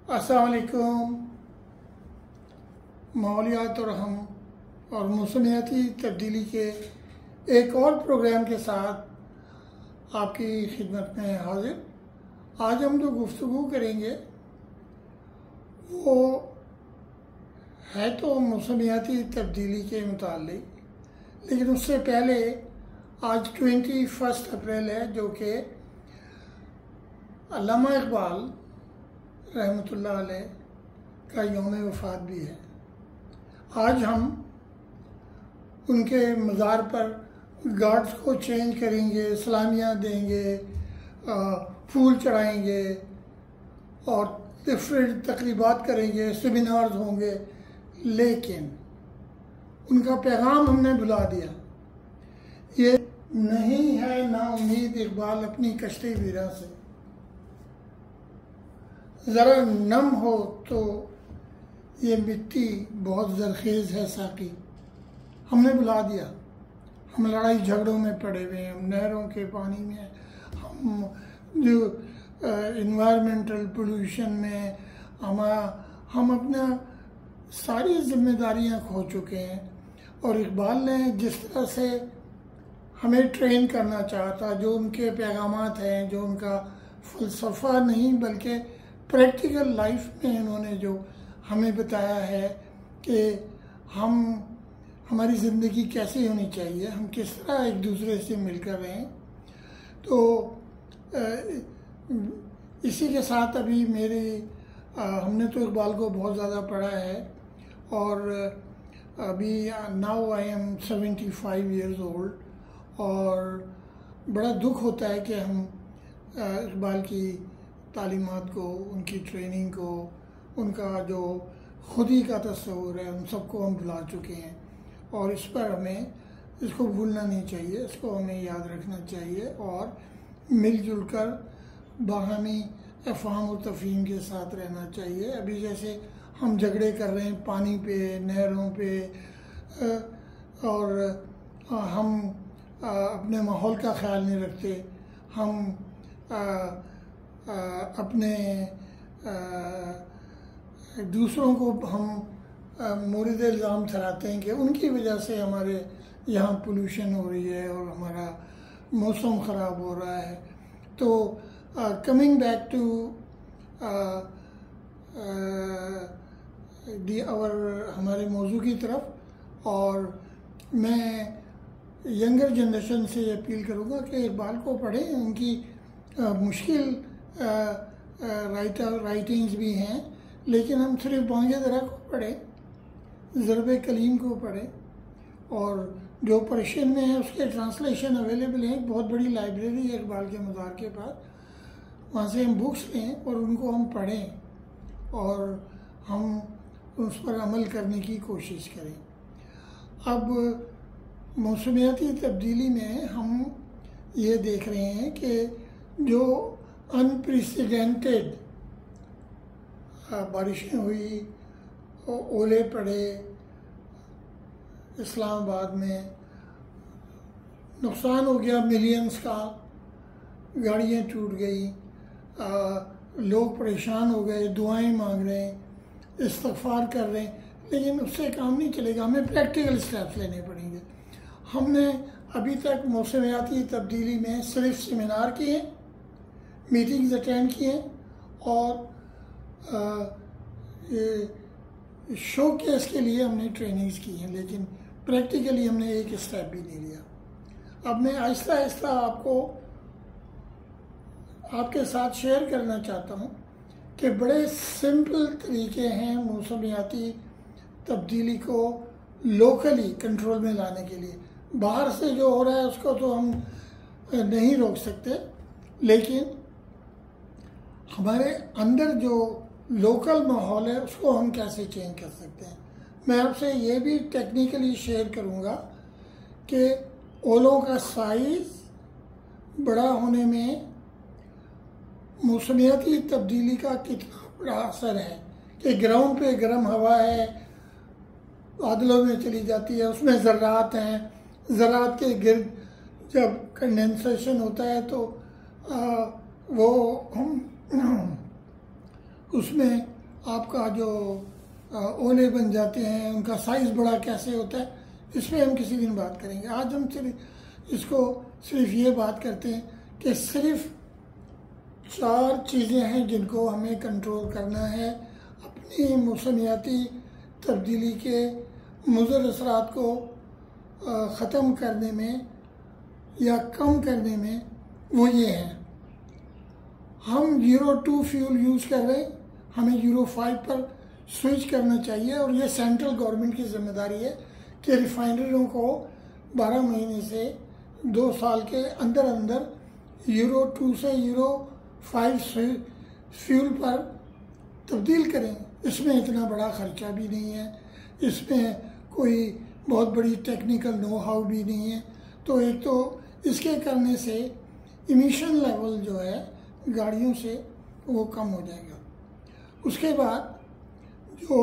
अस्सलाम वालेकुम। माहौलियात और हम और मौसमियाती तब्दीली के एक और प्रोग्राम के साथ आपकी खिदमत में हाजिर। आज हम जो गुफ्तगू करेंगे वो है तो मौसमियाती तब्दीली के मुताल्लिक, लेकिन उससे पहले आज 21 अप्रैल है, जो कि अल्लामा इकबाल रहमतुल्लाह अलैह का यौम वफ़ात भी है। आज हम उनके मज़ार पर गार्ड्स को चेंज करेंगे, सलामियाँ देंगे, फूल चढ़ाएंगे और डिफरेंट तकरीबात करेंगे, सेमिनार्स होंगे, लेकिन उनका पैगाम हमने भुला दिया। ये नहीं है ना उम्मीद इकबाल अपनी कश्ती वीरा से, ज़रा नम हो तो ये मिट्टी बहुत जरखेज़ है साकी। हमने बुला दिया। हम लड़ाई झगड़ों में पड़े हुए हैं, हम नहरों के पानी में, हम जो इन्वायरमेंटल पोल्यूशन में हम अपना सारी जिम्मेदारियां खो चुके हैं। और इकबाल ने जिस तरह से हमें ट्रेन करना चाहता, जो उनके पैगामात हैं, जो उनका फ़लसफ़ा नहीं बल्कि प्रैक्टिकल लाइफ में इन्होंने जो हमें बताया है कि हमारी ज़िंदगी कैसी होनी चाहिए, हम किस तरह एक दूसरे से मिलकर रहें। तो इसी के साथ अभी हमने तो इकबाल को बहुत ज़्यादा पढ़ा है और अभी now I am 75 years old और बड़ा दुख होता है कि हम इकबाल की तालीमात को, उनकी ट्रेनिंग को, उनका जो खुदी का तस्वुर है, उन सबको हम भुला चुके हैं। और इस पर हमें इसको भूलना नहीं चाहिए, इसको हमें याद रखना चाहिए और मिलजुल कर बाहमी अफ़हाम और तफ़हीम के साथ रहना चाहिए। अभी जैसे हम झगड़े कर रहे हैं पानी पे, नहरों पे, और हम अपने माहौल का ख्याल नहीं रखते, हम अपने दूसरों को हम मोरिद इल्ज़ाम ठहराते हैं कि उनकी वजह से हमारे यहाँ पोल्यूशन हो रही है और हमारा मौसम ख़राब हो रहा है। तो कमिंग बैक टू हमारे मौजू की तरफ, और मैं यंगर जनरेशन से अपील करूँगा कि इकबाल को पढ़ें। उनकी मुश्किल राइटिंग्स भी हैं, लेकिन हम सिर्फ बांगे दरा को पढ़ें, ज़रब कलीम को पढ़ें, और जो पर्शियन में है उसके ट्रांसलेशन अवेलेबल हैं। एक बहुत बड़ी लाइब्रेरी है इकबाल के मज़ार के पास, वहाँ से हम बुक्स लें और उनको हम पढ़ें और हम उस पर अमल करने की कोशिश करें। अब मौसमियाती तब्दीली में हम ये देख रहे हैं कि जो अनप्रेसिडेंटेड बारिशें हुई, ओले पड़े, इस्लामाबाद में नुकसान हो गया मिलियंस का, गाड़ियाँ टूट गई, लोग परेशान हो गए, दुआएं मांग रहे हैं, इस्तग़फ़ार कर रहे हैं, लेकिन उससे काम नहीं चलेगा, हमें प्रैक्टिकल स्टेप्स लेने पड़ेंगे। हमने अभी तक मौसमियाती तब्दीली में सिर्फ सेमिनार किए, मीटिंग्स अटेंड किए और ये शो केस के लिए हमने ट्रेनिंग्स की हैं, लेकिन प्रैक्टिकली हमने एक स्टेप भी नहीं लिया। अब मैं आहिस्ता आहिस्ता आपके साथ शेयर करना चाहता हूँ कि बड़े सिंपल तरीके हैं मौसमियाती तब्दीली को लोकली कंट्रोल में लाने के लिए। बाहर से जो हो रहा है उसको तो हम नहीं रोक सकते, लेकिन हमारे अंदर जो लोकल माहौल है उसको हम कैसे चेंज कर सकते हैं। मैं आपसे ये भी टेक्निकली शेयर करूँगा कि ओलों का साइज़ बड़ा होने में मौसमियाती तब्दीली का कितना बड़ा असर है कि ग्राउंड पे गर्म हवा है, बादलों में चली जाती है, उसमें ज़र्रात हैं, ज़रात के गिर्द जब कंडेंसेशन होता है तो वो हम उसमें आपका जो ओले बन जाते हैं उनका साइज़ बड़ा कैसे होता है, इस पर हम किसी दिन बात करेंगे। आज हम सिर्फ ये बात करते हैं कि सिर्फ 4 चीज़ें हैं जिनको हमें कंट्रोल करना है अपनी मौसमियाती तब्दीली के मुज़र असरात को ख़त्म करने में या कम करने में। वो ये हैं, हम यूरो 2 फ्यूल यूज़ कर रहे हैं, हमें यूरो 5 पर स्विच करना चाहिए। और ये सेंट्रल गवर्नमेंट की जिम्मेदारी है कि रिफाइनरियों को 12 महीने से 2 साल के अंदर अंदर यूरो 2 से यूरो 5 फ्यूल पर तब्दील करें। इसमें इतना बड़ा ख़र्चा भी नहीं है, इसमें कोई बहुत बड़ी टेक्निकल नो हाउ भी नहीं है। तो एक तो इसके करने से इमिशन लेवल जो है गाड़ियों से वो कम हो जाएगा। उसके बाद जो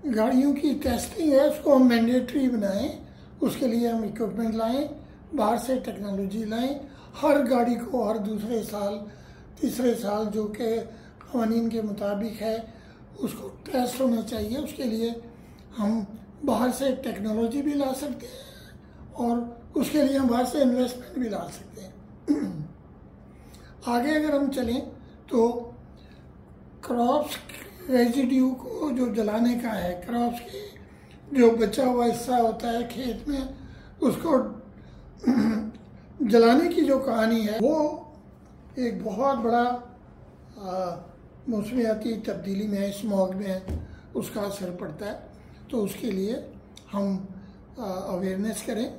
गाड़ियों की टेस्टिंग है उसको हम मैंडेटरी बनाएं, उसके लिए हम इक्विपमेंट लाएं, बाहर से टेक्नोलॉजी लाएं। हर गाड़ी को हर दूसरे साल तीसरे साल जो कि क़वानीन के मुताबिक है उसको टेस्ट होना चाहिए। उसके लिए हम बाहर से टेक्नोलॉजी भी ला सकते हैं और उसके लिए हम बाहर से इन्वेस्टमेंट भी ला सकते हैं। आगे अगर हम चलें तो क्रॉप्स रेजिड्यू को जो जलाने का है, क्रॉप्स की जो बचा हुआ हिस्सा होता है खेत में, उसको जलाने की जो कहानी है वो एक बहुत बड़ा मौसमियाती तब्दीली में, स्मॉग में उसका असर पड़ता है। तो उसके लिए हम अवेयरनेस करें,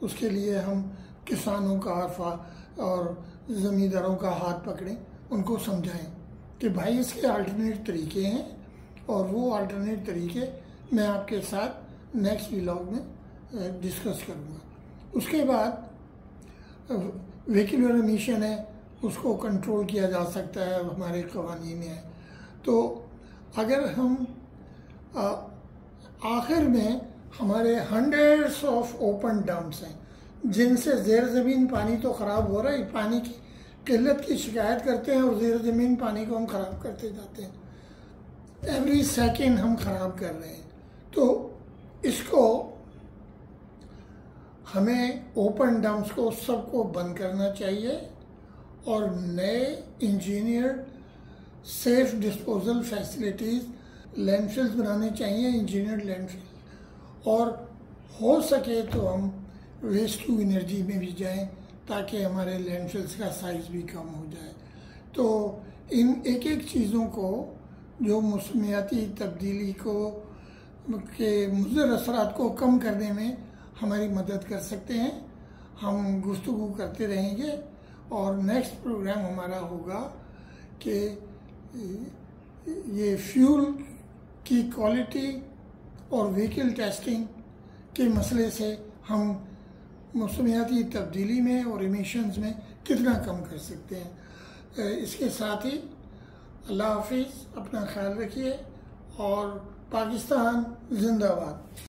उसके लिए हम किसानों का और ज़मींदारों का हाथ पकड़ें, उनको समझाएं कि भाई इसके अल्टरनेट तरीके हैं और वो अल्टरनेट तरीके मैं आपके साथ नेक्स्ट व्लॉग में डिस्कस करूँगा। उसके बाद व्हीकुलर एमिशन है, उसको कंट्रोल किया जा सकता है, हमारे क़वानीन है। तो अगर हम आखिर में हमारे हंड्रेड्स ऑफ ओपन डम्प्स हैं जिनसे ज़ेर ज़मीन पानी तो ख़राब हो रहा है, पानी की किल्लत की शिकायत करते हैं और ज़ेर ज़मीन पानी को हम ख़राब करते जाते हैं। एवरी सेकेंड हम ख़राब कर रहे हैं। तो इसको हमें ओपन डम्प्स को सबको बंद करना चाहिए और नए engineered safe disposal facilities landfills बनाने चाहिए, इंजीनियर्ड लैंडफिल। और हो सके तो हम वेस्ट टू एनर्जी में भी जाएं ताकि हमारे लैंडफिल्स का साइज़ भी कम हो जाए। तो इन एक एक चीज़ों को जो मौसमियाती तब्दीली को के मुज़र असरात को कम करने में हमारी मदद कर सकते हैं। हम गुफ्तगू करते रहेंगे और नेक्स्ट प्रोग्राम हमारा होगा कि ये फ्यूल की क्वालिटी और व्हीकल टेस्टिंग के मसले से हम मौसमियाती तब्दीली में और एमिशंस में कितना कम कर सकते हैं। इसके साथ ही अल्लाह हाफिज़, अपना ख्याल रखिए और पाकिस्तान जिंदाबाद।